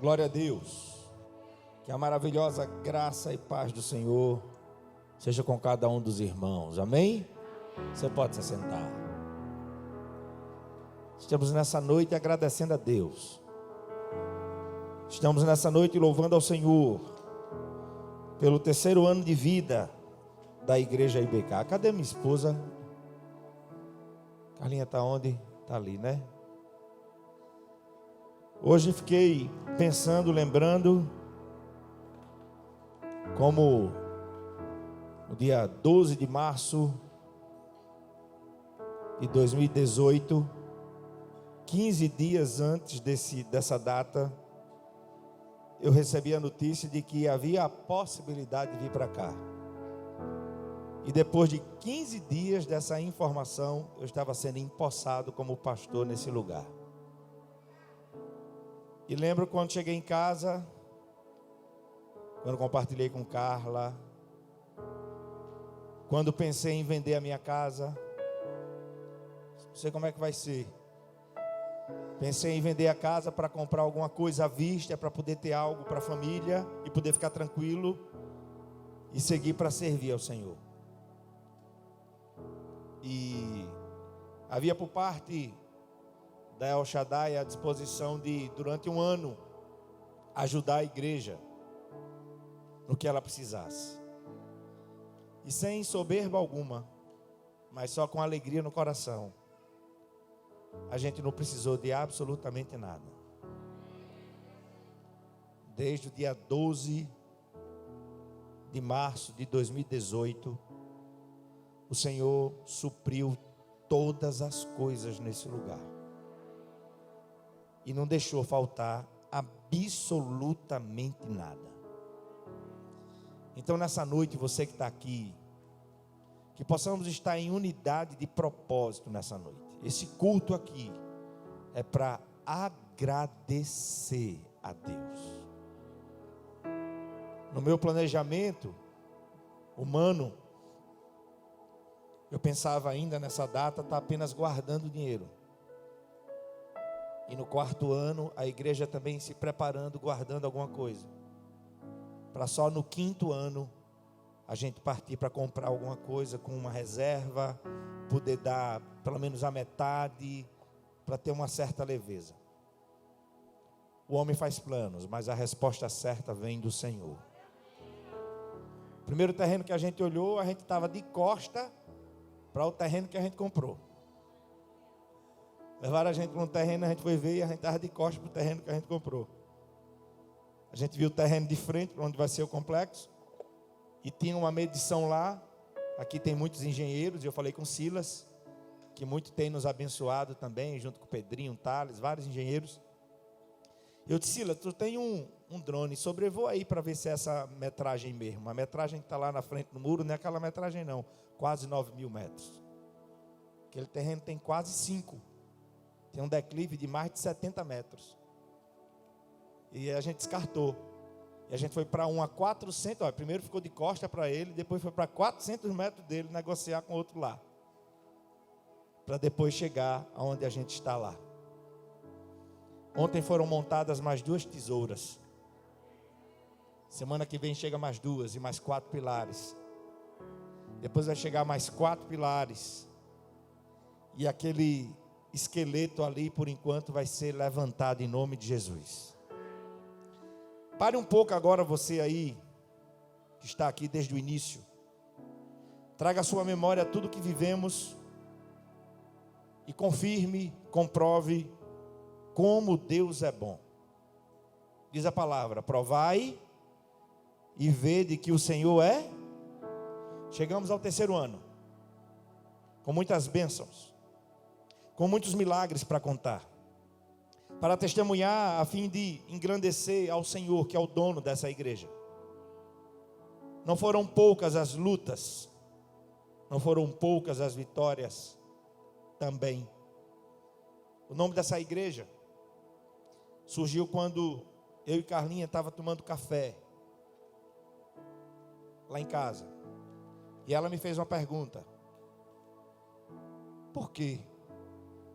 Glória a Deus. Que a maravilhosa graça e paz do Senhor seja com cada um dos irmãos. Amém? Você pode se sentar. Estamos nessa noite agradecendo a Deus. Estamos nessa noite louvando ao Senhor pelo terceiro ano de vida da igreja IBK. Cadê minha esposa? Carlinha está onde? Está ali, né? Hoje fiquei pensando, lembrando como no dia 12 de março de 2018, 15 dias antes dessa data, eu recebi a notícia de que havia a possibilidade de vir para cá. E depois de 15 dias dessa informação, eu estava sendo empossado como pastor nesse lugar. E lembro quando cheguei em casa, quando compartilhei com Carla, quando pensei em vender a minha casa, não sei como é que vai ser. Pensei em vender a casa para comprar alguma coisa à vista, para poder ter algo para a família e poder ficar tranquilo e seguir para servir ao Senhor. E havia por parte da El Shaddai a disposição de, durante um ano, ajudar a igreja no que ela precisasse. E sem soberba alguma, mas só com alegria no coração. A gente não precisou de absolutamente nada. Desde o dia 12 de março de 2018, o Senhor supriu todas as coisas nesse lugar. E não deixou faltar absolutamente nada. Então nessa noite, você que está aqui, que possamos estar em unidade de propósito nessa noite. Esse culto aqui é para agradecer a Deus. No meu planejamento humano, eu pensava ainda nessa data estar apenas guardando dinheiro. E no quarto ano, a igreja também se preparando, guardando alguma coisa. Para só no quinto ano, a gente partir para comprar alguma coisa com uma reserva, poder dar pelo menos a metade, para ter uma certa leveza. O homem faz planos, mas a resposta certa vem do Senhor. O primeiro terreno que a gente olhou, a gente estava de costa para o terreno que a gente comprou. Levaram a gente para um terreno, a gente foi ver e a gente estava de costas para o terreno que a gente comprou. A gente viu o terreno de frente, para onde vai ser o complexo. E tinha uma medição lá. Aqui tem muitos engenheiros, e eu falei com Silas, que muito tem nos abençoado também, junto com o Pedrinho, Thales, vários engenheiros. Eu disse: Silas, tu tem um drone, sobrevoa aí para ver se é essa metragem mesmo. A metragem que está lá na frente do muro não é aquela metragem não, quase 9.000 metros. Aquele terreno tem quase 5. Tem um declive de mais de 70 metros. E a gente descartou. E a gente foi para um a 400, primeiro ficou de costa para ele, depois foi para 400 metros dele, negociar com o outro lá. Para depois chegar aonde a gente está lá. Ontem foram montadas mais 2 tesouras. Semana que vem chega mais 2 e mais 4 pilares. Depois vai chegar mais 4 pilares. E aquele esqueleto ali, por enquanto, vai ser levantado em nome de Jesus. Pare um pouco agora, você aí, que está aqui desde o início. Traga à sua memória tudo que vivemos. E confirme, comprove como Deus é bom. Diz a palavra: provai e vede que o Senhor é. Chegamos ao terceiro ano, com muitas bênçãos, com muitos milagres para contar, para testemunhar a fim de engrandecer ao Senhor, que é o dono dessa igreja. Não foram poucas as lutas, não foram poucas as vitórias também. O nome dessa igreja surgiu quando eu e Carlinha estavam tomando café lá em casa. E ela me fez uma pergunta: por que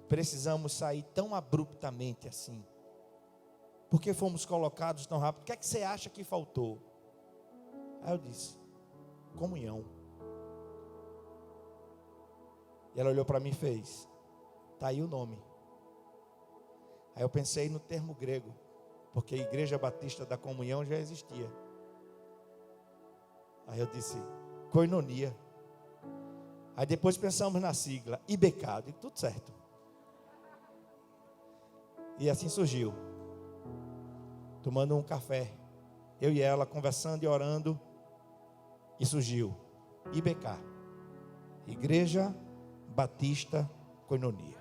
precisamos sair tão abruptamente assim? Por que fomos colocados tão rápido? O que é que você acha que faltou? Aí eu disse: comunhão. E ela olhou para mim e fez: está aí o nome. Aí eu pensei no termo grego, porque a Igreja Batista da Comunhão já existia. Aí eu disse: koinonia. Aí depois pensamos na sigla IBK, e tudo certo. E assim surgiu, tomando um café, eu e ela conversando e orando, e surgiu IBK, Igreja Batista Koinonia.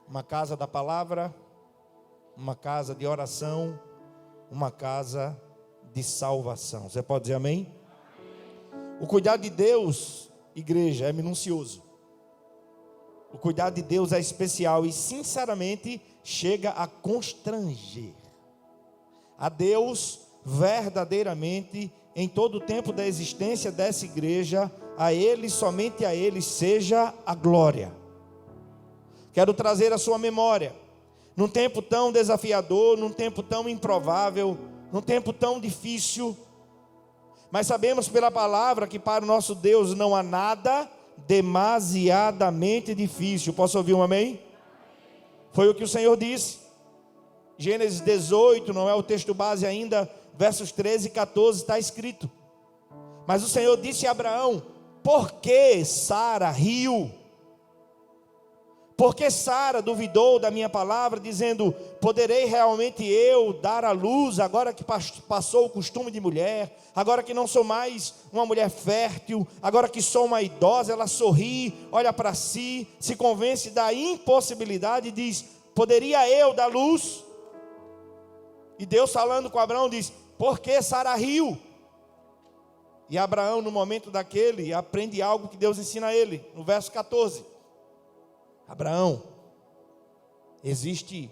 Uma casa da palavra, uma casa de oração, uma casa de salvação. Você pode dizer amém? O cuidado de Deus, igreja, é minucioso. O cuidado de Deus é especial e sinceramente chega a constranger. A Deus verdadeiramente, em todo o tempo da existência dessa igreja, a Ele, somente a Ele seja a glória. Quero trazer a sua memória, num tempo tão desafiador, num tempo tão improvável, num tempo tão difícil, mas sabemos pela palavra que para o nosso Deus não há nada demasiadamente difícil. Posso ouvir um amém? Foi o que o Senhor disse. Gênesis 18, não é o texto base ainda, versos 13 e 14, está escrito: mas o Senhor disse a Abraão: por que Sara riu? Porque Sara duvidou da minha palavra, dizendo: poderei realmente eu dar à luz, agora que passou o costume de mulher, agora que não sou mais uma mulher fértil, agora que sou uma idosa? Ela sorri, olha para si, se convence da impossibilidade e diz: poderia eu dar luz? E Deus, falando com Abraão, diz: por que Sara riu? E Abraão, no momento daquele, aprende algo que Deus ensina a ele, no verso 14: Abraão, existe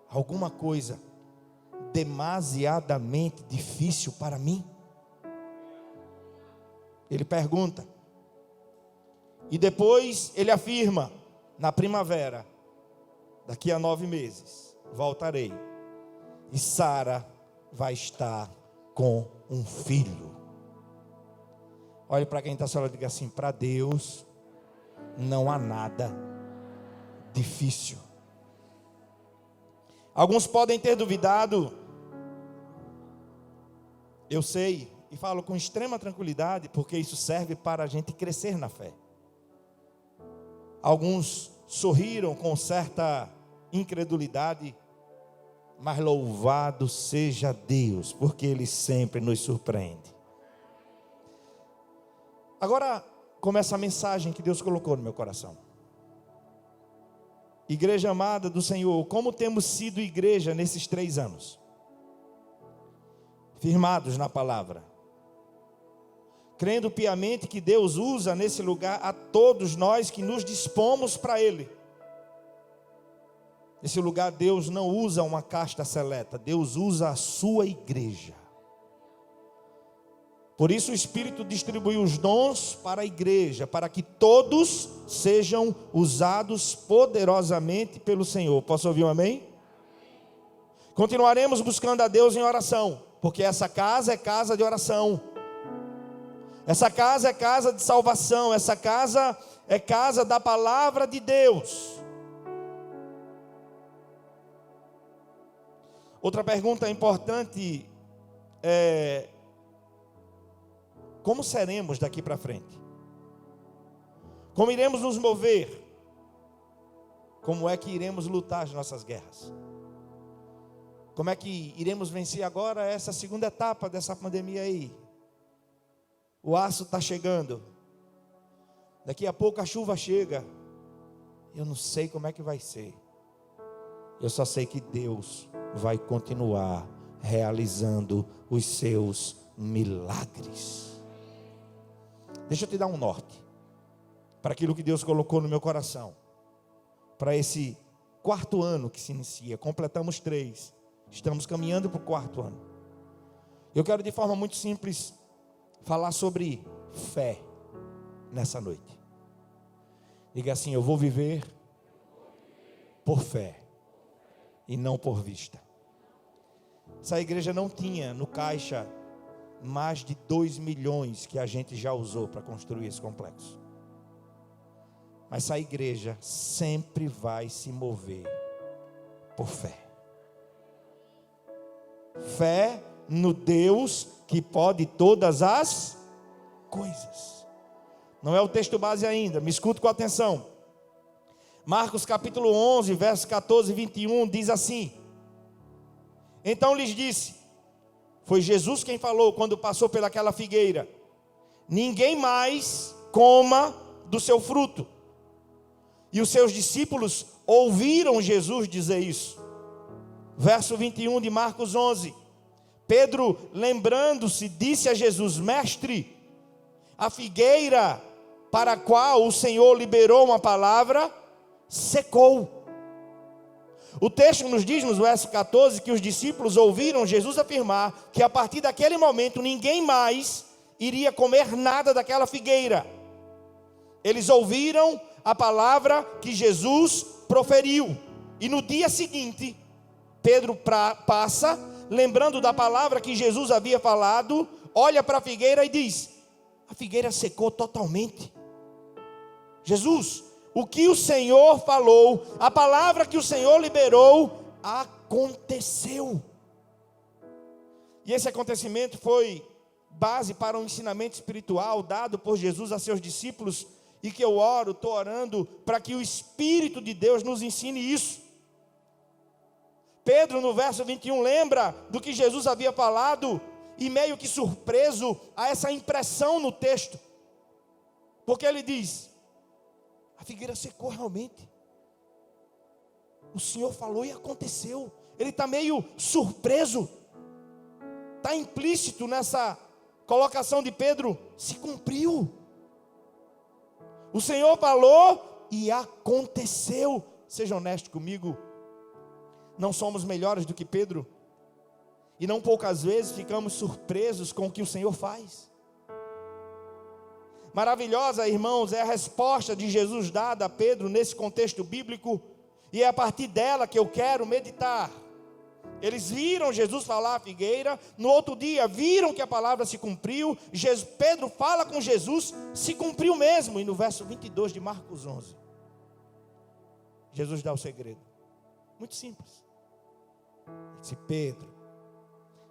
alguma coisa demasiadamente difícil para mim? Ele pergunta. E depois ele afirma: na primavera, daqui a 9 meses, voltarei, e Sara vai estar com um filho. Olhe para quem está falando e diga assim: para Deus não há nada difícil. Alguns podem ter duvidado, eu sei, e falo com extrema tranquilidade, porque isso serve para a gente crescer na fé. Alguns sorriram com certa incredulidade, mas louvado seja Deus, porque Ele sempre nos surpreende. Agora começa a mensagem que Deus colocou no meu coração. Igreja amada do Senhor, como temos sido igreja nesses 3 anos? Firmados na palavra, crendo piamente que Deus usa nesse lugar a todos nós que nos dispomos para Ele. Nesse lugar Deus não usa uma casta seleta, Deus usa a sua igreja. Por isso o Espírito distribuiu os dons para a igreja, para que todos sejam usados poderosamente pelo Senhor. Posso ouvir um amém? Continuaremos buscando a Deus em oração, porque essa casa é casa de oração. Essa casa é casa de salvação, essa casa é casa da palavra de Deus. Outra pergunta importante é: como seremos daqui para frente? Como iremos nos mover? Como é que iremos lutar as nossas guerras? Como é que iremos vencer agora essa segunda etapa dessa pandemia aí? O aço está chegando. Daqui a pouco a chuva chega. Eu não sei como é que vai ser. Eu só sei que Deus vai continuar realizando os seus milagres. Deixa eu te dar um norte para aquilo que Deus colocou no meu coração, para esse 4º ano que se inicia. Completamos 3, estamos caminhando para o 4º ano. Eu quero de forma muito simples falar sobre fé nessa noite. Diga assim: eu vou viver por fé e não por vista. Essa igreja não tinha no caixa mais de 2 milhões que a gente já usou para construir esse complexo. Mas essa igreja sempre vai se mover por fé. Fé no Deus que pode todas as coisas. Não é o texto base ainda, me escute com atenção. Marcos capítulo 11, versos 14 e 21 diz assim: então lhes disse, foi Jesus quem falou quando passou pelaquela figueira: ninguém mais coma do seu fruto. E os seus discípulos ouviram Jesus dizer isso. Verso 21 de Marcos 11. Pedro, lembrando-se, disse a Jesus: mestre, a figueira para a qual o Senhor liberou uma palavra secou. O texto nos diz no verso 14 que os discípulos ouviram Jesus afirmar que a partir daquele momento ninguém mais iria comer nada daquela figueira. Eles ouviram a palavra que Jesus proferiu. E no dia seguinte, Pedro passa, lembrando da palavra que Jesus havia falado, olha para a figueira e diz: a figueira secou totalmente. Jesus, o que o Senhor falou, a palavra que o Senhor liberou, aconteceu. E esse acontecimento foi base para um ensinamento espiritual dado por Jesus a seus discípulos, e que eu estou orando para que o Espírito de Deus nos ensine isso. Pedro, no verso 21, lembra do que Jesus havia falado, e meio que surpreso a essa impressão no texto, porque ele diz: a figueira secou realmente. O Senhor falou e aconteceu. Ele está meio surpreso. Está implícito nessa colocação de Pedro: se cumpriu. O Senhor falou e aconteceu. Seja honesto comigo. Não somos melhores do que Pedro. E não poucas vezes ficamos surpresos com o que o Senhor faz. Maravilhosa, irmãos, é a resposta de Jesus dada a Pedro nesse contexto bíblico. E é a partir dela que eu quero meditar. Eles viram Jesus falar à figueira. No outro dia viram que a palavra se cumpriu. Pedro fala com Jesus, se cumpriu mesmo. E no verso 22 de Marcos 11, Jesus dá o segredo. Muito simples. Ele disse: Pedro,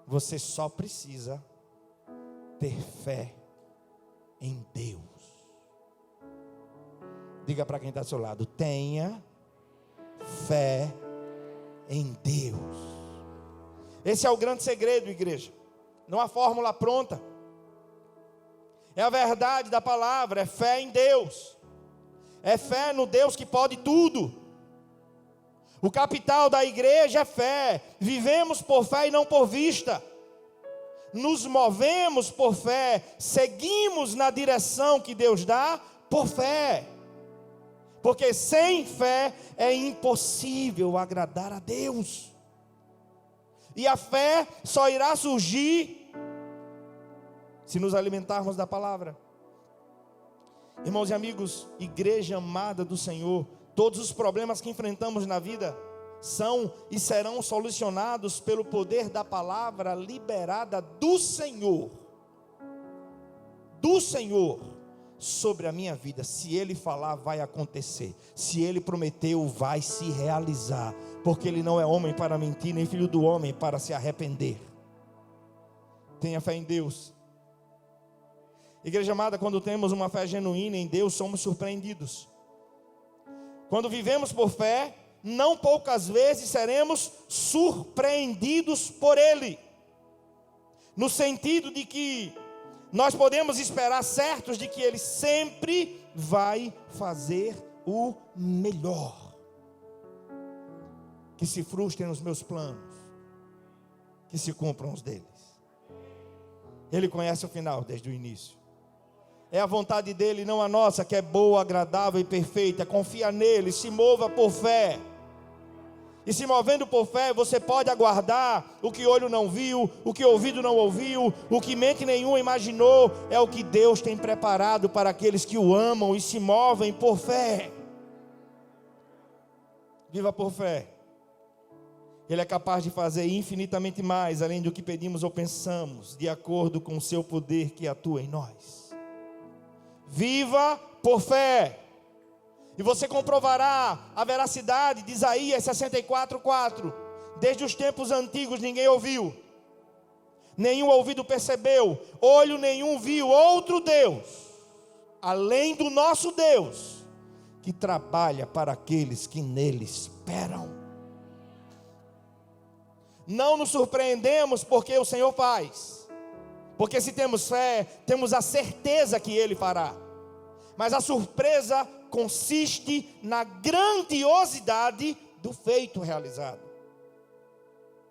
você só precisa ter fé em Deus. Diga para quem está ao seu lado: tenha fé em Deus. Esse é o grande segredo, igreja. Não há fórmula pronta. É a verdade da palavra, é fé em Deus. É fé no Deus que pode tudo. O capital da igreja é fé. Vivemos por fé e não por vista. Nos movemos por fé. Seguimos na direção que Deus dá por fé. Porque sem fé é impossível agradar a Deus. E a fé só irá surgir se nos alimentarmos da palavra. Irmãos e amigos, igreja amada do Senhor, todos os problemas que enfrentamos na vida são e serão solucionados pelo poder da palavra liberada do Senhor. Do Senhor sobre a minha vida. Se Ele falar, vai acontecer. Se Ele prometeu, vai se realizar. Porque Ele não é homem para mentir, nem filho do homem para se arrepender. Tenha fé em Deus. Igreja amada, quando temos uma fé genuína em Deus, somos surpreendidos. Quando vivemos por fé, não poucas vezes seremos surpreendidos por Ele. No sentido de que nós podemos esperar certos de que Ele sempre vai fazer o melhor. Que se frustrem os meus planos, que se cumpram os deles. Ele conhece o final desde o início. É a vontade dele, não a nossa, que é boa, agradável e perfeita. Confia nele, se mova por fé. E se movendo por fé, você pode aguardar o que olho não viu, o que ouvido não ouviu, o que mente nenhum imaginou. É o que Deus tem preparado para aqueles que o amam e se movem por fé. Viva por fé. Ele é capaz de fazer infinitamente mais, além do que pedimos ou pensamos, de acordo com o seu poder que atua em nós. Viva por fé, e você comprovará a veracidade de Isaías 64:4. Desde os tempos antigos ninguém ouviu, nenhum ouvido percebeu, olho nenhum viu outro Deus, além do nosso Deus, que trabalha para aqueles que nele esperam. Não nos surpreendemos porque o Senhor faz, porque se temos fé, temos a certeza que Ele fará. Mas a surpresa consiste na grandiosidade do feito realizado.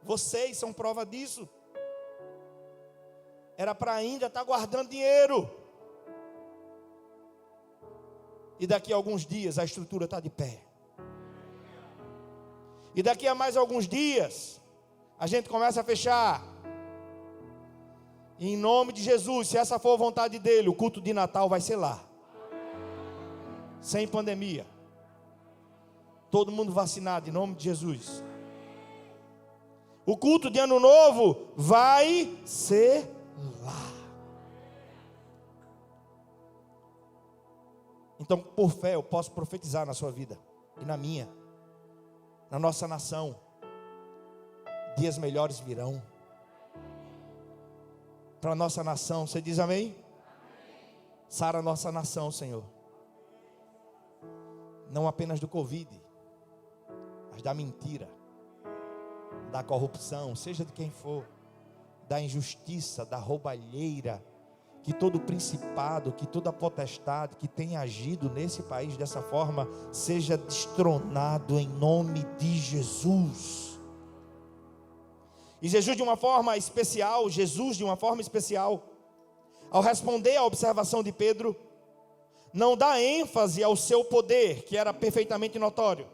Vocês são prova disso. Era para ainda estar guardando dinheiro, e daqui a alguns dias a estrutura está de pé, e daqui a mais alguns dias a gente começa a fechar. E em nome de Jesus, se essa for a vontade dele, o culto de Natal vai ser lá, sem pandemia, todo mundo vacinado em nome de Jesus. O culto de Ano Novo vai ser lá. Então, por fé, eu posso profetizar na sua vida e na minha, na nossa nação. Dias melhores virão para a nossa nação. Você diz amém? Sara a nossa nação, Senhor, não apenas do Covid, mas da mentira, da corrupção, seja de quem for, da injustiça, da roubalheira, que todo principado, que toda potestade que tem agido nesse país dessa forma, seja destronado em nome de Jesus. E Jesus de uma forma especial, ao responder à observação de Pedro, não dá ênfase ao seu poder, que era perfeitamente notório.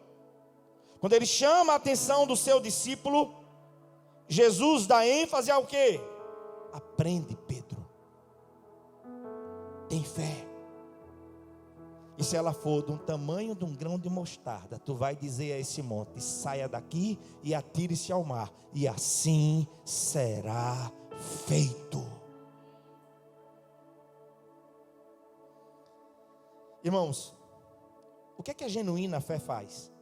Quando ele chama a atenção do seu discípulo, Jesus dá ênfase ao quê? Aprende, Pedro, tem fé. E se ela for do tamanho de um grão de mostarda, tu vai dizer a esse monte: saia daqui e atire-se ao mar, e assim será feito. Irmãos, o que é que a genuína fé faz?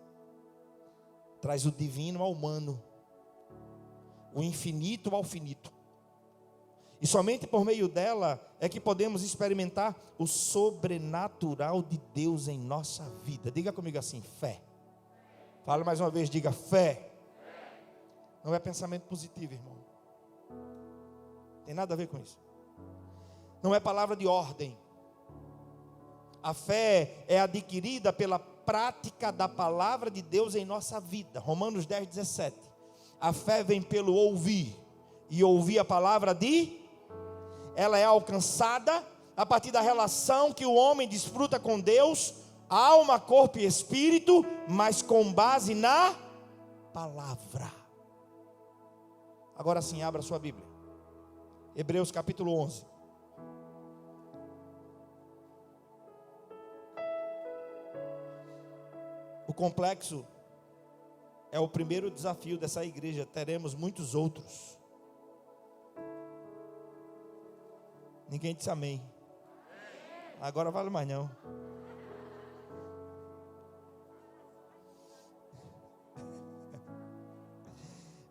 Traz o divino ao humano, o infinito ao finito. E somente por meio dela é que podemos experimentar o sobrenatural de Deus em nossa vida. Diga comigo assim: fé. Fala mais uma vez, diga fé. Não é pensamento positivo, irmão. Tem nada a ver com isso. Não é palavra de ordem. A fé é adquirida pela prática da palavra de Deus em nossa vida. Romanos 10:17. A fé vem pelo ouvir, e ouvir a palavra de... Ela é alcançada a partir da relação que o homem desfruta com Deus, alma, corpo e espírito, mas com base na palavra. Agora sim, abra sua Bíblia. Hebreus capítulo 11. O complexo é o primeiro desafio dessa igreja. Teremos muitos outros. Ninguém disse amém. Agora vale mais não.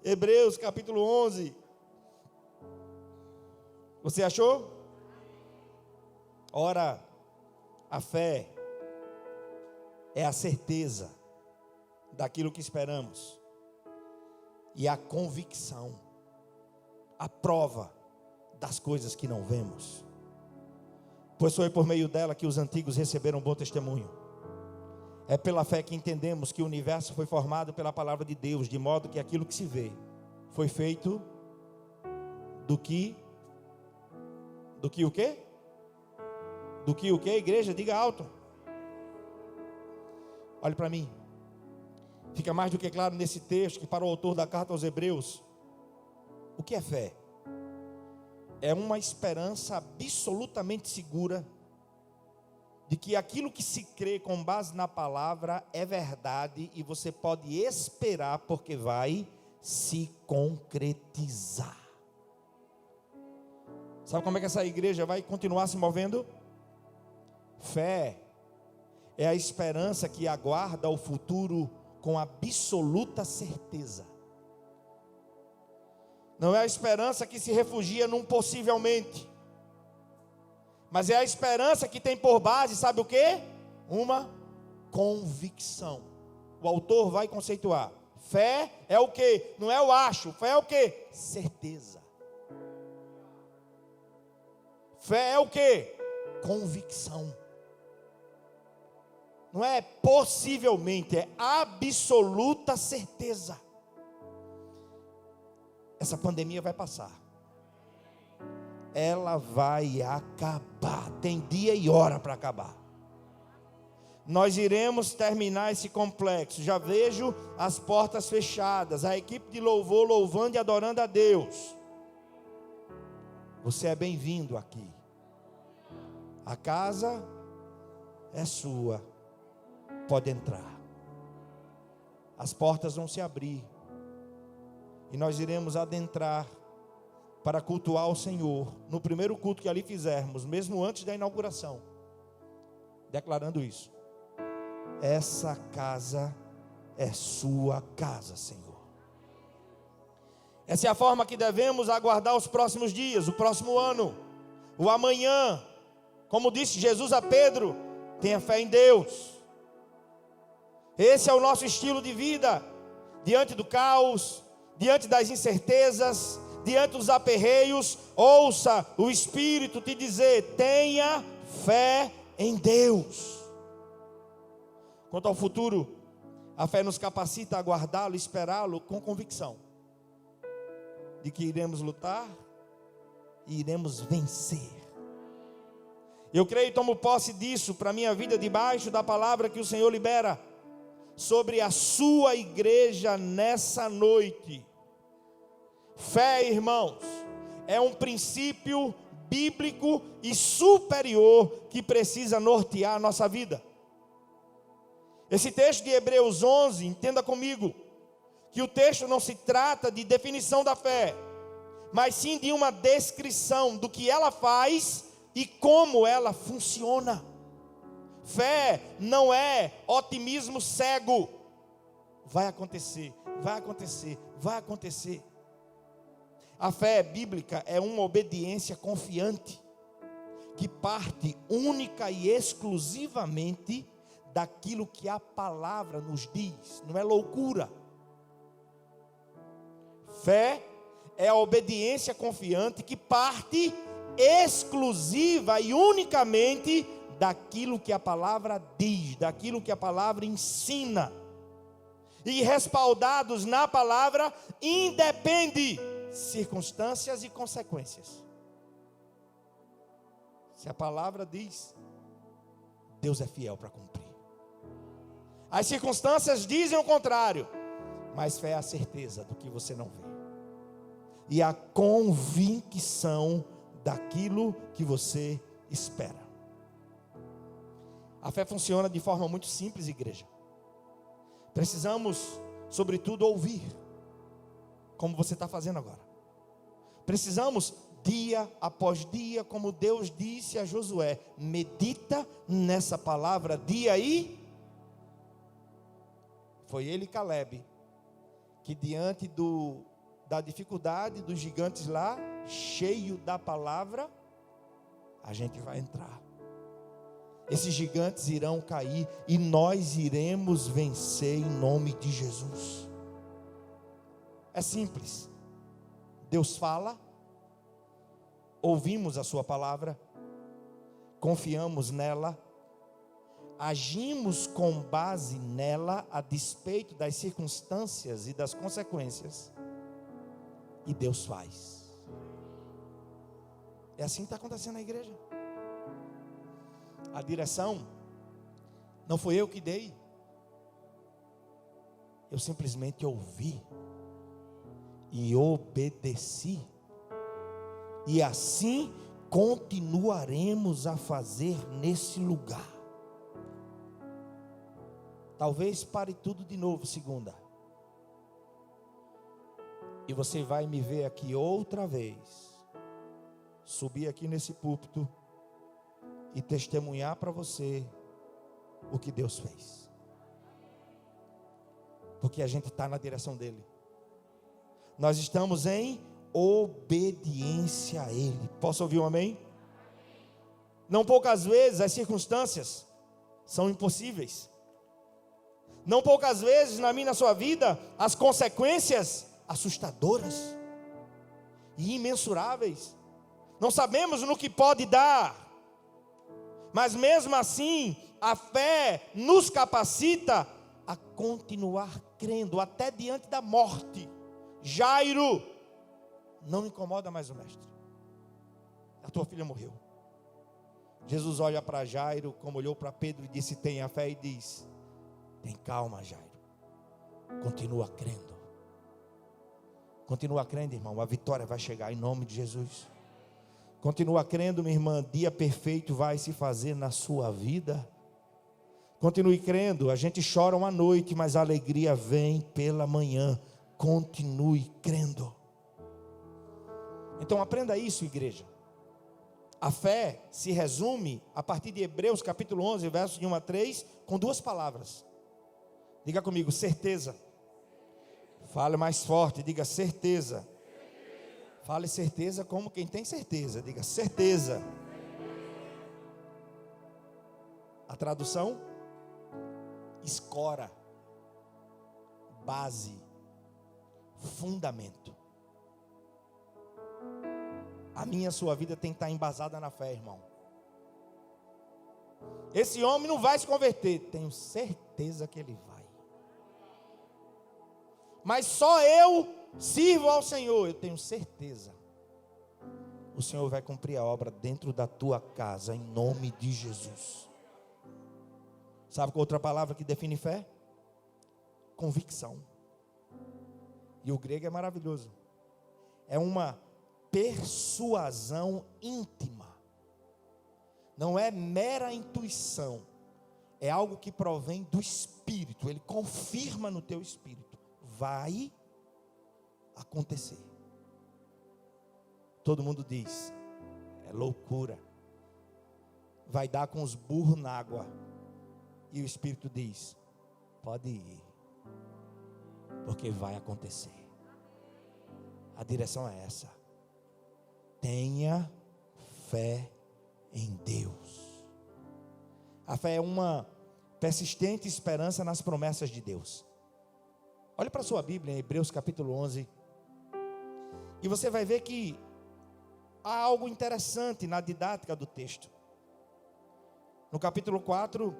Hebreus capítulo 11. Você achou? Ora, a fé é a certeza daquilo que esperamos, e a convicção, a prova das coisas que não vemos. Pois foi por meio dela que os antigos receberam bom testemunho. É pela fé que entendemos que o universo foi formado pela palavra de Deus, de modo que aquilo que se vê foi feito do que o quê? Do que o quê, igreja? Diga alto. Olhe para mim. Fica mais do que claro nesse texto que, para o autor da carta aos Hebreus, o que é fé? É uma esperança absolutamente segura de que aquilo que se crê com base na palavra é verdade, e você pode esperar porque vai se concretizar. Sabe como é que essa igreja vai continuar se movendo? Fé é a esperança que aguarda o futuro com absoluta certeza. Não é a esperança que se refugia num possivelmente, mas é a esperança que tem por base, sabe o quê? Uma convicção. O autor vai conceituar. Fé é o quê? Não é o acho. Fé é o quê? Certeza. Fé é o quê? Convicção. Não é possivelmente, é absoluta certeza. Essa pandemia vai passar. Ela vai acabar. Tem dia e hora para acabar. Nós iremos terminar esse complexo. Já vejo as portas fechadas, a equipe de louvor louvando e adorando a Deus. Você é bem-vindo aqui. A casa é sua. Pode entrar. As portas vão se abrir. E nós iremos adentrar para cultuar o Senhor. No primeiro culto que ali fizermos, mesmo antes da inauguração. Declarando isso. Essa casa é sua casa, Senhor. Essa é a forma que devemos aguardar os próximos dias, o próximo ano, o amanhã. Como disse Jesus a Pedro, tenha fé em Deus. Esse é o nosso estilo de vida, diante do caos, diante das incertezas, diante dos aperreios. Ouça o Espírito te dizer: tenha fé em Deus. Quanto ao futuro, a fé nos capacita a aguardá-lo, esperá-lo com convicção de que iremos lutar e iremos vencer. Eu creio e tomo posse disso para a minha vida, debaixo da palavra que o Senhor libera sobre a sua igreja nessa noite. Fé, irmãos, é um princípio bíblico e superior que precisa nortear a nossa vida. Esse texto de Hebreus 11, entenda comigo, que o texto não se trata de definição da fé, mas sim de uma descrição do que ela faz e como ela funciona. Fé não é otimismo cego. Vai acontecer, vai acontecer, vai acontecer. A fé bíblica é uma obediência confiante, que parte única e exclusivamente daquilo que a palavra nos diz. Não é loucura. Fé é a obediência confiante que parte exclusiva e unicamente daquilo que a palavra diz, daquilo que a palavra ensina. E respaldados na palavra, independe circunstâncias e consequências. Se a palavra diz, Deus é fiel para cumprir. As circunstâncias dizem o contrário, mas fé é a certeza do que você não vê e a convicção daquilo que você espera. A fé funciona de forma muito simples, igreja. Precisamos, sobretudo, ouvir, como você está fazendo agora. Precisamos, dia após dia, como Deus disse a Josué, medita nessa palavra dia e... Foi ele e Caleb, que diante da dificuldade dos gigantes lá, cheio da palavra, a gente vai entrar. Esses gigantes irão cair e nós iremos vencer em nome de Jesus. É simples. Deus fala, ouvimos a sua palavra, confiamos nela, agimos com base nela a despeito das circunstâncias e das consequências, e Deus faz. É assim que está acontecendo na igreja. A direção não foi eu que dei, eu simplesmente ouvi e obedeci, e assim continuaremos a fazer nesse lugar. Talvez pare tudo de novo segunda, E você vai me ver aqui outra vez, subir aqui nesse púlpito e testemunhar para você o que Deus fez. Porque a gente está na direção dele. Nós estamos em obediência a ele. Posso ouvir um amém? Não poucas vezes as circunstâncias são impossíveis. Não poucas vezes na minha e na sua vida as consequências assustadoras e imensuráveis. Não sabemos no que pode dar, mas mesmo assim a fé nos capacita a continuar crendo até diante da morte. Jairo, não incomoda mais o mestre. A tua filha morreu. Jesus olha para Jairo como olhou para Pedro e disse: tenha fé, e diz: tem calma, Jairo, continua crendo. Continua crendo, irmão, a vitória vai chegar em nome de Jesus. Continua crendo, minha irmã, dia perfeito vai se fazer na sua vida. Continue crendo. A gente chora uma noite, mas a alegria vem pela manhã. Continue crendo. Então aprenda isso, igreja. A fé se resume a partir de Hebreus capítulo 11, versos de 1 a 3, com duas palavras. Diga comigo: certeza. Fale mais forte, diga certeza. Fale certeza como quem tem certeza, diga certeza. A tradução: escora, base, fundamento. A minha e a sua vida tem que estar embasada na fé, irmão. Esse homem não vai se converter, tenho certeza que ele vai. Mas só eu sirvo ao Senhor, eu tenho certeza. O Senhor vai cumprir a obra dentro da tua casa, em nome de Jesus. Sabe qual outra palavra que define fé? Convicção. E o grego é maravilhoso. É uma persuasão íntima. Não é mera intuição. É algo que provém do Espírito. Ele confirma no teu espírito. Vai acontecer. Todo mundo diz: é loucura. Vai dar com os burros na água. E o Espírito diz: pode ir, porque vai acontecer. A direção é essa. Tenha fé em Deus. A fé é uma persistente esperança nas promessas de Deus. Olhe para a sua Bíblia em Hebreus capítulo 11. E você vai ver que há algo interessante na didática do texto. No capítulo 4,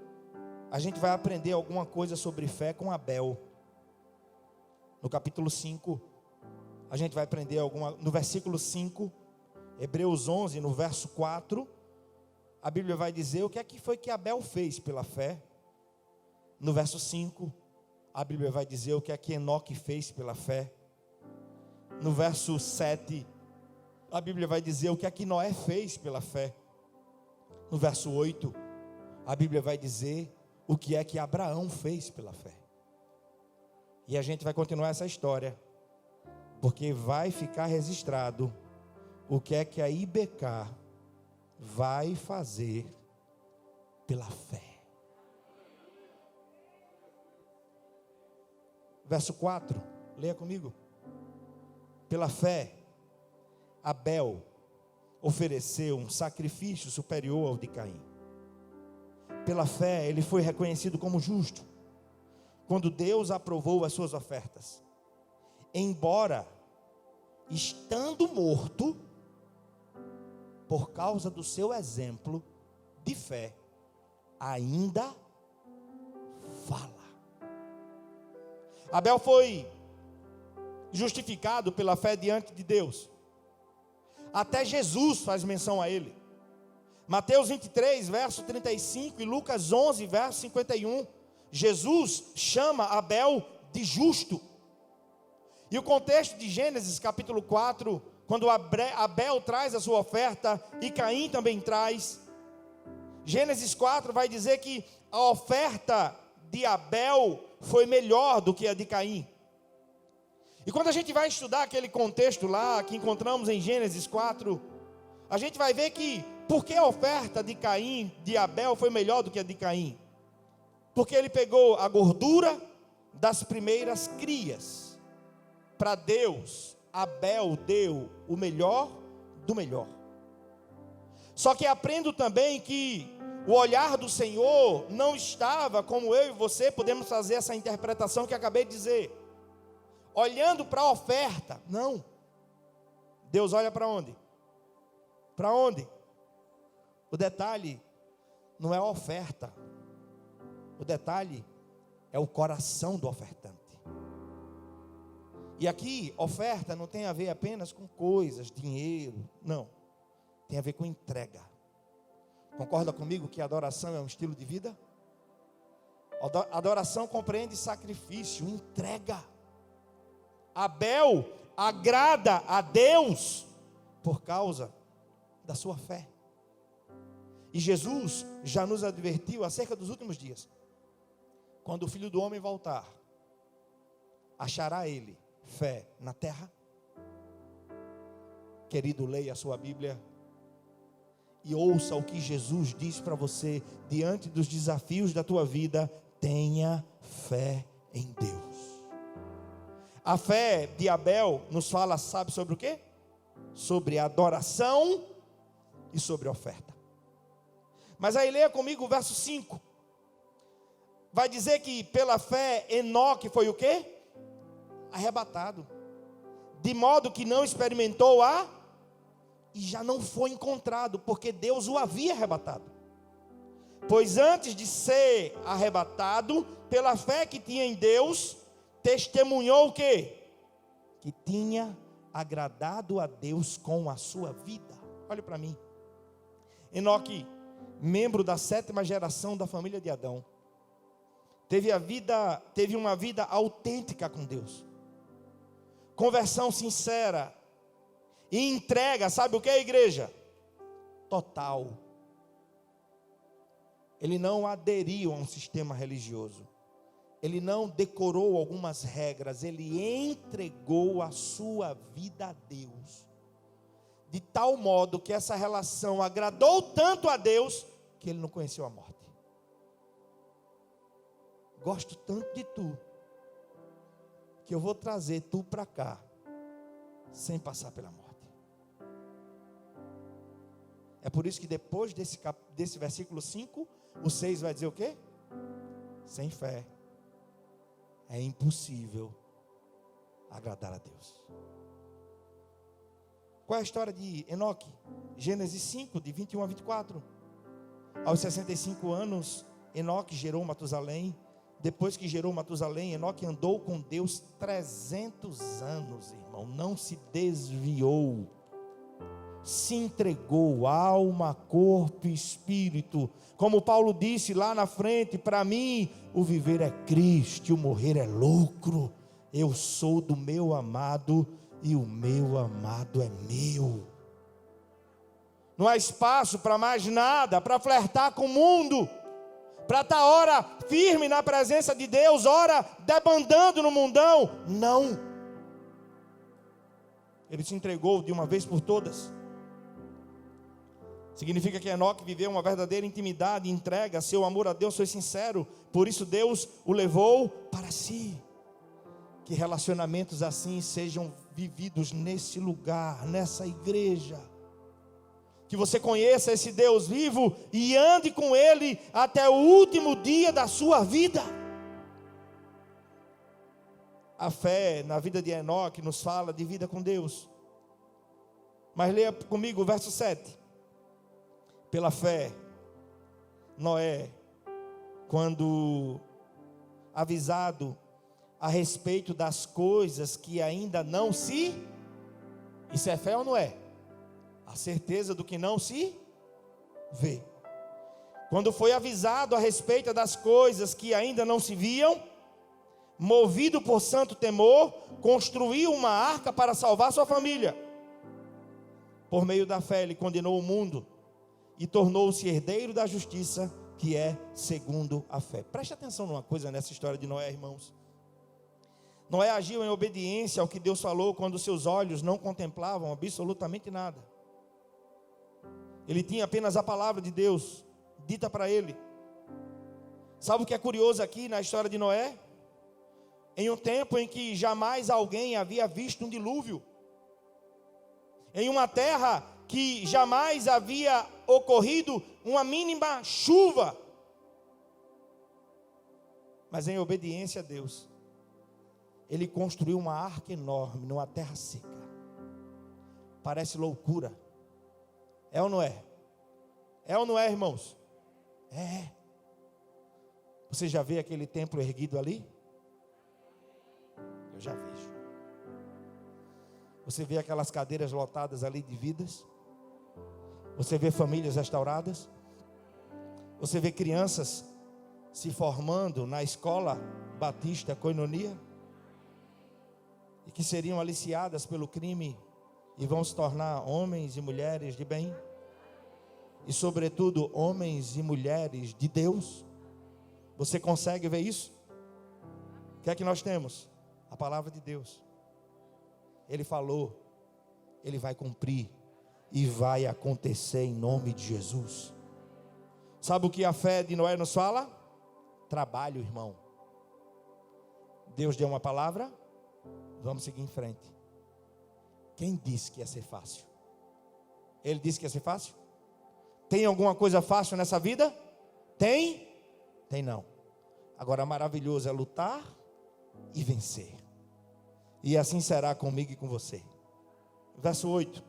a gente vai aprender alguma coisa sobre fé com Abel. No capítulo 5, a gente vai aprender no versículo 5, Hebreus 11, no verso 4, a Bíblia vai dizer o que é que foi que Abel fez pela fé. No verso 5, a Bíblia vai dizer o que é que Enoque fez pela fé. No verso 7, a Bíblia vai dizer o que é que Noé fez pela fé. No verso 8, a Bíblia vai dizer o que é que Abraão fez pela fé. E a gente vai continuar essa história, porque vai ficar registrado o que é que a IBK vai fazer pela fé. Verso 4, leia comigo. Pela fé, Abel ofereceu um sacrifício superior ao de Caim. Pela fé, ele foi reconhecido como justo, quando Deus aprovou as suas ofertas. Embora, estando morto, por causa do seu exemplo de fé, ainda fala. Abel foi justificado pela fé diante de Deus. Até Jesus faz menção a ele. Mateus 23, verso 35 e Lucas 11, verso 51. Jesus chama Abel de justo. E o contexto de Gênesis capítulo 4, quando Abel traz a sua oferta e Caim também traz. Gênesis 4 vai dizer que a oferta de Abel foi melhor do que a de Caim. E quando a gente vai estudar aquele contexto lá, que encontramos em Gênesis 4, a gente vai ver que, por que a oferta de Caim, de Abel, foi melhor do que a de Caim? Porque ele pegou a gordura das primeiras crias. Para Deus, Abel deu o melhor do melhor. Só que aprendo também que o olhar do Senhor não estava, como eu e você podemos fazer essa interpretação que acabei de dizer, olhando para a oferta. Não. Deus olha para onde? Para onde? O detalhe não é a oferta. O detalhe é o coração do ofertante. E aqui, oferta não tem a ver apenas com coisas, dinheiro. Não. Tem a ver com entrega. Concorda comigo que adoração é um estilo de vida? Adoração compreende sacrifício, entrega. Abel agrada a Deus por causa da sua fé. E Jesus já nos advertiu acerca dos últimos dias. Quando o Filho do Homem voltar, achará ele fé na terra? Querido, leia a sua Bíblia e ouça o que Jesus diz para você diante dos desafios da tua vida. Tenha fé em Deus. A fé de Abel nos fala, sabe sobre o quê? Sobre adoração e sobre oferta. Mas aí leia comigo o verso 5. Vai dizer que pela fé Enoque foi o quê? Arrebatado. De modo que não experimentou e já não foi encontrado, porque Deus o havia arrebatado. Pois antes de ser arrebatado, pela fé que tinha em Deus, testemunhou o quê? Que tinha agradado a Deus com a sua vida. Olha para mim. Enoque, membro da 7ª geração da família de Adão, teve uma vida autêntica com Deus. Conversão sincera e entrega, sabe o que é, igreja? Total. Ele não aderiu a um sistema religioso. Ele não decorou algumas regras. Ele entregou a sua vida a Deus. De tal modo que essa relação agradou tanto a Deus, que ele não conheceu a morte. Gosto tanto de tu, que eu vou trazer tu para cá, sem passar pela morte. É por isso que depois desse versículo 5, o 6 vai dizer o quê? Sem fé é impossível agradar a Deus. Qual é a história de Enoque? Gênesis 5, de 21 a 24. Aos 65 anos, Enoque gerou Matusalém. Depois que gerou Matusalém, Enoque andou com Deus 300 anos, irmão. Não se desviou. Se entregou, alma, corpo e espírito. Como Paulo disse lá na frente, para mim o viver é Cristo e o morrer é lucro. Eu sou do meu amado e o meu amado é meu. Não há espaço para mais nada, para flertar com o mundo, para estar ora firme na presença de Deus, ora debandando no mundão. Não. Ele se entregou de uma vez por todas. Significa que Enoque viveu uma verdadeira intimidade, entrega, seu amor a Deus foi sincero, por isso Deus o levou para si. Que relacionamentos assim sejam vividos nesse lugar, nessa igreja. Que você conheça esse Deus vivo e ande com Ele até o último dia da sua vida. A fé na vida de Enoque nos fala de vida com Deus. Mas leia comigo o verso 7. Pela fé, Noé, quando avisado a respeito das coisas que ainda não se... Isso é fé ou não é? A certeza do que não se vê. Quando foi avisado a respeito das coisas que ainda não se viam, movido por santo temor, construiu uma arca para salvar sua família. Por meio da fé ele condenou o mundo e tornou-se herdeiro da justiça, que é segundo a fé. Preste atenção numa coisa nessa história de Noé, irmãos. Noé agiu em obediência ao que Deus falou quando seus olhos não contemplavam absolutamente nada. Ele tinha apenas a palavra de Deus dita para ele. Sabe o que é curioso aqui na história de Noé? Em um tempo em que jamais alguém havia visto um dilúvio, em uma terra que jamais havia ocorrido uma mínima chuva, mas em obediência a Deus, ele construiu uma arca enorme numa terra seca. Parece loucura. É ou não é? É ou não é, irmãos? É. Você já vê aquele templo erguido ali? Eu já vejo. Você vê aquelas cadeiras lotadas ali de vidas? Você vê famílias restauradas? Você vê crianças se formando na escola Batista Koinonia? E que seriam aliciadas pelo crime e vão se tornar homens e mulheres de bem? E sobretudo homens e mulheres de Deus? Você consegue ver isso? O que é que nós temos? A palavra de Deus. Ele falou, Ele vai cumprir e vai acontecer em nome de Jesus. Sabe o que a fé de Noé nos fala? Trabalho, irmão. Deus deu uma palavra, vamos seguir em frente. Quem disse que ia ser fácil? Ele disse que ia ser fácil? Tem alguma coisa fácil nessa vida? Tem? Tem não. Agora maravilhoso é lutar e vencer. E assim será comigo e com você. Verso 8.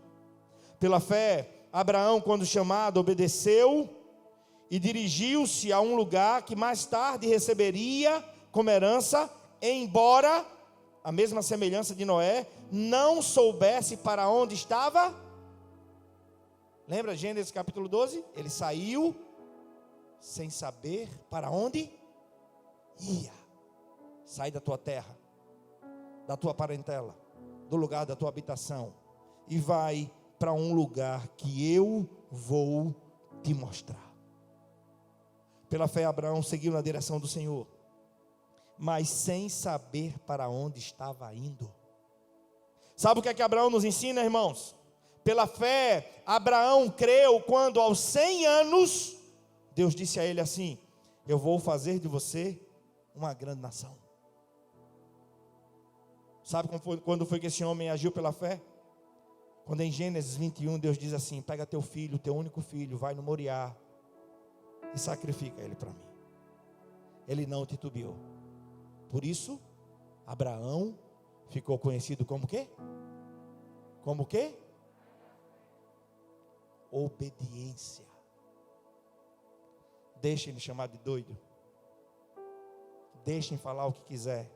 Pela fé, Abraão, quando chamado, obedeceu e dirigiu-se a um lugar que mais tarde receberia como herança, embora, a mesma semelhança de Noé, não soubesse para onde estava. Lembra Gênesis capítulo 12? Ele saiu sem saber para onde ia. Sai da tua terra, da tua parentela, do lugar da tua habitação, e vai para um lugar que eu vou te mostrar. Pela fé, Abraão seguiu na direção do Senhor, mas sem saber para onde estava indo. Sabe o que é que Abraão nos ensina, irmãos? Pela fé, Abraão creu quando aos 100 anos, Deus disse a ele assim: eu vou fazer de você uma grande nação. Sabe quando foi que esse homem agiu pela fé? Quando em Gênesis 21 Deus diz assim: pega teu filho, teu único filho, vai no Moriá e sacrifica ele para mim. Ele não titubeou. Por isso, Abraão ficou conhecido como o quê? Como o quê? Obediência. Deixem ele chamar de doido. Deixem falar o que quiser.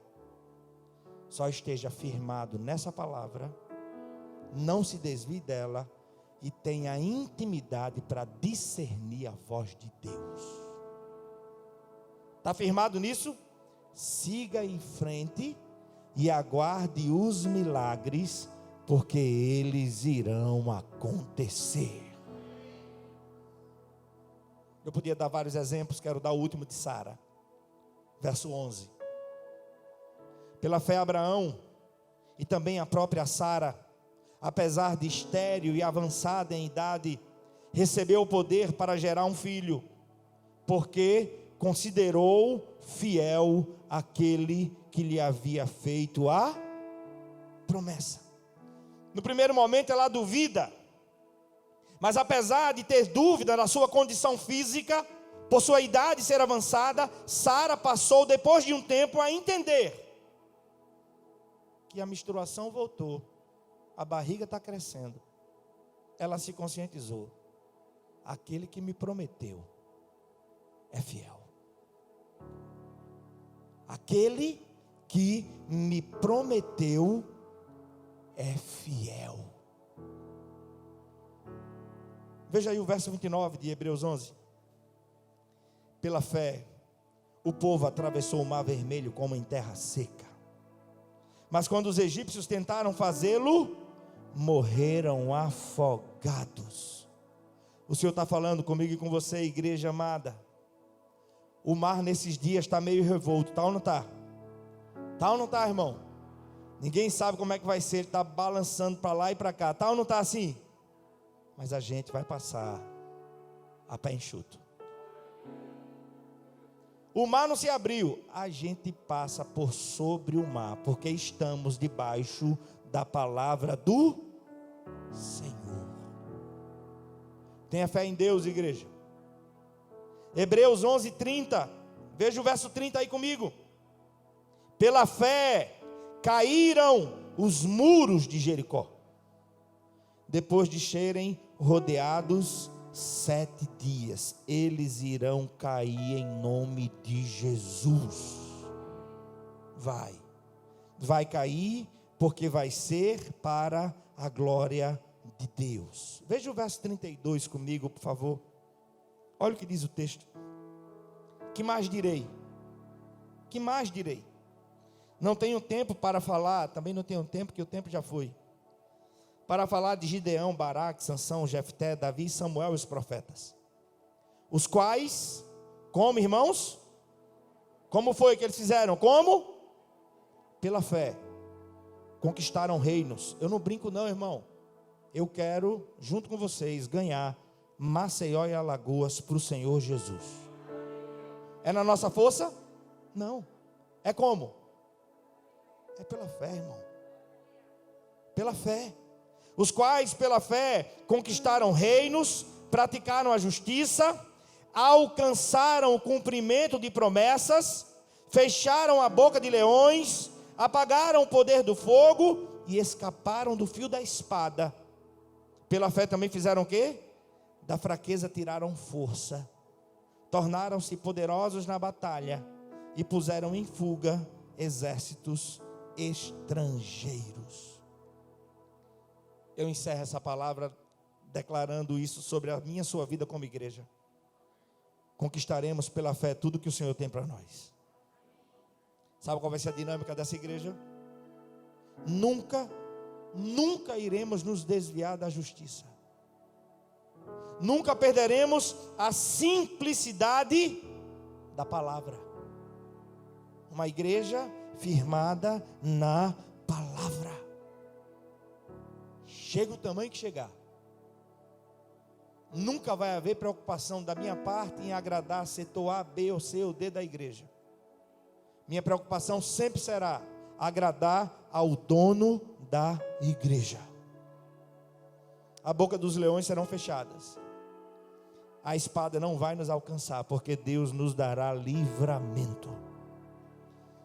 Só esteja firmado nessa palavra, não se desvie dela e tenha intimidade para discernir a voz de Deus. Está firmado nisso? Siga em frente e aguarde os milagres, porque eles irão acontecer. Eu podia dar vários exemplos, quero dar o último de Sara. Verso 11. Pela fé, Abraão e também a própria Sara, apesar de estéril e avançada em idade, recebeu o poder para gerar um filho, porque considerou fiel aquele que lhe havia feito a promessa. No primeiro momento ela duvida, mas apesar de ter dúvida na sua condição física, por sua idade ser avançada, Sara passou depois de um tempo a entender que a menstruação voltou, a barriga está crescendo. Ela se conscientizou: aquele que me prometeu é fiel. Aquele que me prometeu é fiel. Veja aí o verso 29 de Hebreus 11. Pela fé, o povo atravessou o mar vermelho como em terra seca. Mas quando os egípcios tentaram fazê-lo, morreram afogados. O Senhor está falando comigo e com você, igreja amada. O mar nesses dias está meio revolto, está ou não está? Está ou não está, irmão? Ninguém sabe como é que vai ser. Ele está balançando para lá e para cá. Tá ou não está assim? Mas a gente vai passar a pé enxuto. O mar não se abriu. A gente passa por sobre o mar, porque estamos debaixo da palavra do Senhor. Tenha fé em Deus, igreja. Hebreus 11:30. Veja o verso 30 aí comigo. Pela fé caíram os muros de Jericó, depois de serem rodeados 7 dias. Eles irão cair em nome de Jesus. Vai cair, porque vai ser para a glória de Deus. Veja o verso 32 comigo, por favor. Olha o que diz o texto. Que mais direi? Que mais direi? Não tenho tempo para falar, também não tenho tempo, que o tempo já foi. Para falar de Gideão, Baraque, Sansão, Jefté, Davi, Samuel e os profetas. Os quais, como irmãos? Como foi que eles fizeram? Como? Pela fé. Conquistaram reinos. Eu não brinco não, irmão. Eu quero, junto com vocês, ganhar Maceió e Alagoas para o Senhor Jesus. É na nossa força? Não. É como? É pela fé, irmão. Pela fé. Os quais pela fé conquistaram reinos, praticaram a justiça, alcançaram o cumprimento de promessas, fecharam a boca de leões, apagaram o poder do fogo e escaparam do fio da espada. Pela fé também fizeram o quê? Da fraqueza tiraram força, tornaram-se poderosos na batalha e puseram em fuga exércitos estrangeiros. Eu encerro essa palavra declarando isso sobre a minha e sua vida como igreja. Conquistaremos pela fé tudo que o Senhor tem para nós. Sabe qual vai ser a dinâmica dessa igreja? Nunca iremos nos desviar da justiça. Nunca perderemos a simplicidade da palavra. Uma igreja firmada na palavra. Chega o tamanho que chegar. Nunca vai haver preocupação da minha parte em agradar setor A, B ou C ou D da igreja. Minha preocupação sempre será agradar ao dono da igreja. A boca dos leões serão fechadas. A espada não vai nos alcançar, porque Deus nos dará livramento.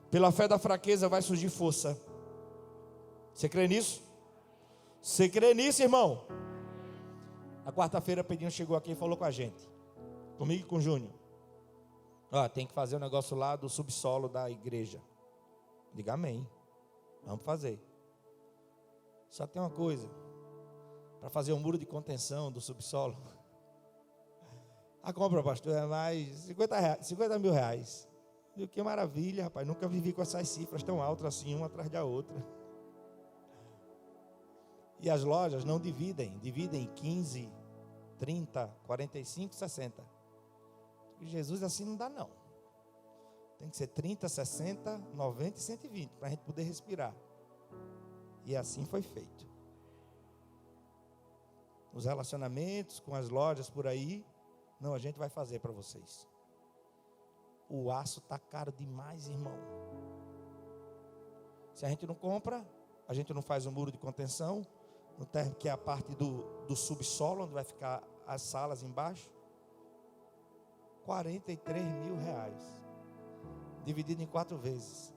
Pela fé da fraqueza vai surgir força. Você crê nisso? Você crê nisso, irmão? Na quarta-feira, Pedrinho chegou aqui e falou com a gente, comigo e com o Júnior. Tem que fazer um negócio lá do subsolo da igreja. Diga amém. Vamos fazer. Só tem uma coisa. Para fazer um muro de contenção do subsolo. A compra, pastor, é mais 50 mil reais. E que maravilha, rapaz. Nunca vivi com essas cifras tão altas assim, uma atrás da outra. E as lojas não dividem em 15, 30, 45, 60. E Jesus assim não dá não. Tem que ser 30, 60, 90 e 120 para a gente poder respirar. E assim foi feito. Os relacionamentos com as lojas por aí, não, a gente vai fazer para vocês. O aço está caro demais, irmão. Se a gente não compra, a gente não faz um muro de contenção, no térreo, que é a parte do subsolo, onde vai ficar as salas embaixo. 43 mil reais. Dividido em 4 vezes.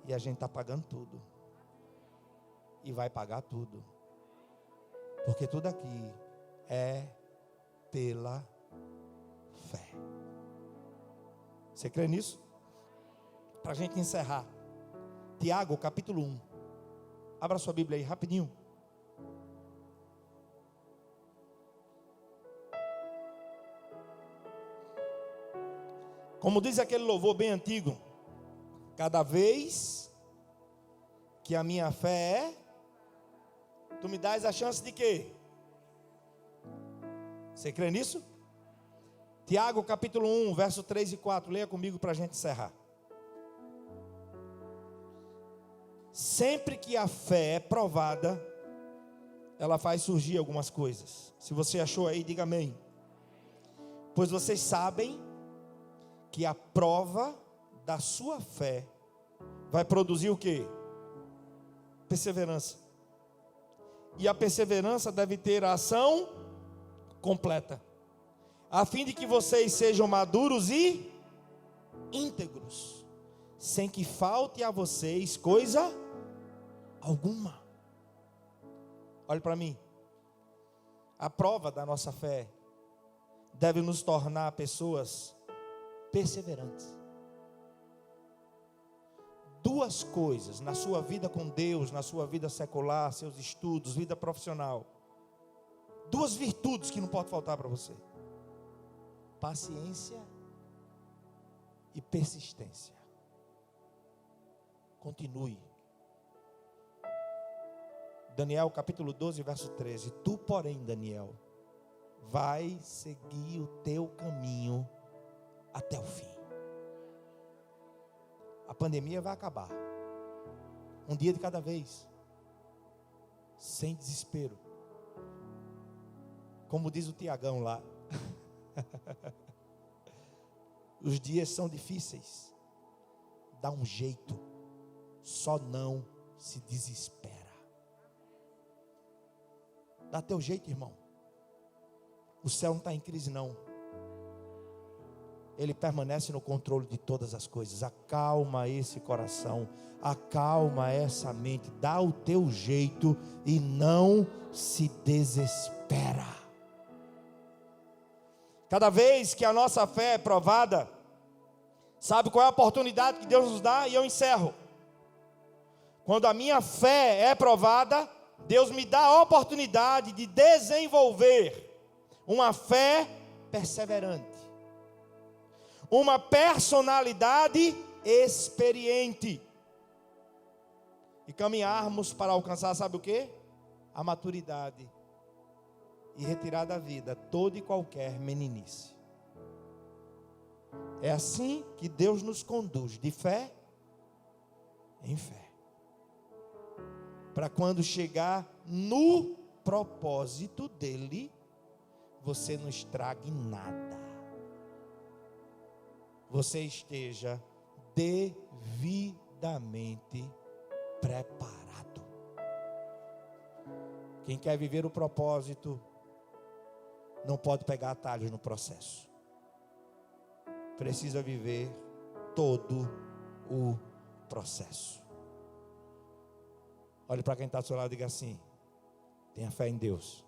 E a gente está pagando tudo. E vai pagar tudo. Porque tudo aqui é pela fé. Você crê nisso? Para a gente encerrar. Tiago, capítulo 1. Abra sua Bíblia aí, rapidinho. Como diz aquele louvor bem antigo, cada vez que a minha fé é, tu me dás a chance de quê? Você crê nisso? Tiago capítulo 1, verso 3 e 4, leia comigo para a gente encerrar. sempre que a fé é provada, ela faz surgir algumas coisas. Se você achou aí, diga amém. Pois vocês sabem que a prova da sua fé vai produzir o quê? Perseverança. E a perseverança deve ter a ação completa, a fim de que vocês sejam maduros e íntegros, sem que falte a vocês coisa alguma. Olhe para mim. A prova da nossa fé deve nos tornar pessoas perseverantes. Duas coisas na sua vida com Deus, na sua vida secular, seus estudos, vida profissional. Duas virtudes que não pode faltar para você: paciência e persistência. Continue. Daniel capítulo 12, verso 13. Tu, porém, Daniel, vai seguir o teu caminho até o fim. A pandemia vai acabar. Um dia de cada vez. Sem desespero. Como diz o Tiagão lá. Os dias são difíceis. Dá um jeito. Só não se desespera. Dá teu jeito, irmão. O céu não está em crise, não. Ele permanece no controle de todas as coisas. Acalma esse coração, acalma essa mente, dá o teu jeito e não se desespera. Cada vez que a nossa fé é provada, sabe qual é a oportunidade que Deus nos dá? E eu encerro. Quando a minha fé é provada, Deus me dá a oportunidade de desenvolver uma fé perseverante. Uma personalidade experiente. E caminharmos para alcançar, sabe o quê? A maturidade. E retirar da vida toda e qualquer meninice. É assim que Deus nos conduz, de fé em fé. Para quando chegar no propósito dele, você não estrague nada. Você esteja devidamente preparado. Quem quer viver o propósito não pode pegar atalhos no processo. Precisa viver todo o processo. Olhe para quem está do seu lado e diga assim: tenha fé em Deus.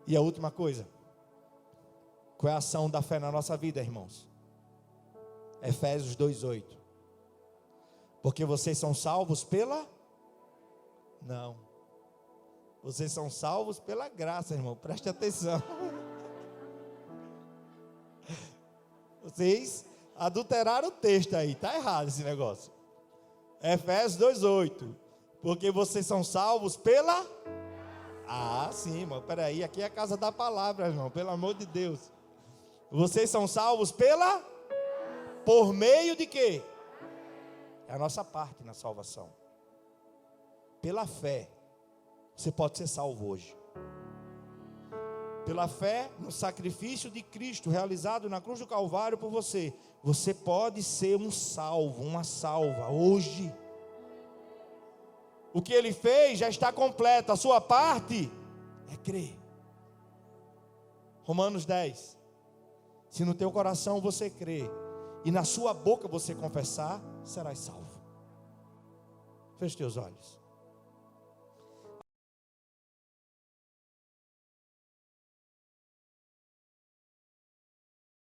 E a última coisa, qual é a ação da fé na nossa vida, irmãos? Efésios 2:8. Porque vocês são salvos pela? Não. Vocês são salvos pela graça, irmão. Preste atenção. Vocês adulteraram o texto aí. Está errado esse negócio. Efésios 2:8. Porque vocês são salvos pela? Ah, sim, irmão. Peraí, aqui é a casa da palavra, irmão. Pelo amor de Deus. Vocês são salvos pela? Por meio de quê? É a nossa parte na salvação. Pela fé, você pode ser salvo hoje. Pela fé no sacrifício de Cristo realizado na cruz do Calvário por você, você pode ser um salvo, uma salva hoje. O que Ele fez já está completo. A sua parte é crer. Romanos 10. Se no teu coração você crer e na sua boca você confessar, serás salvo. Feche teus olhos.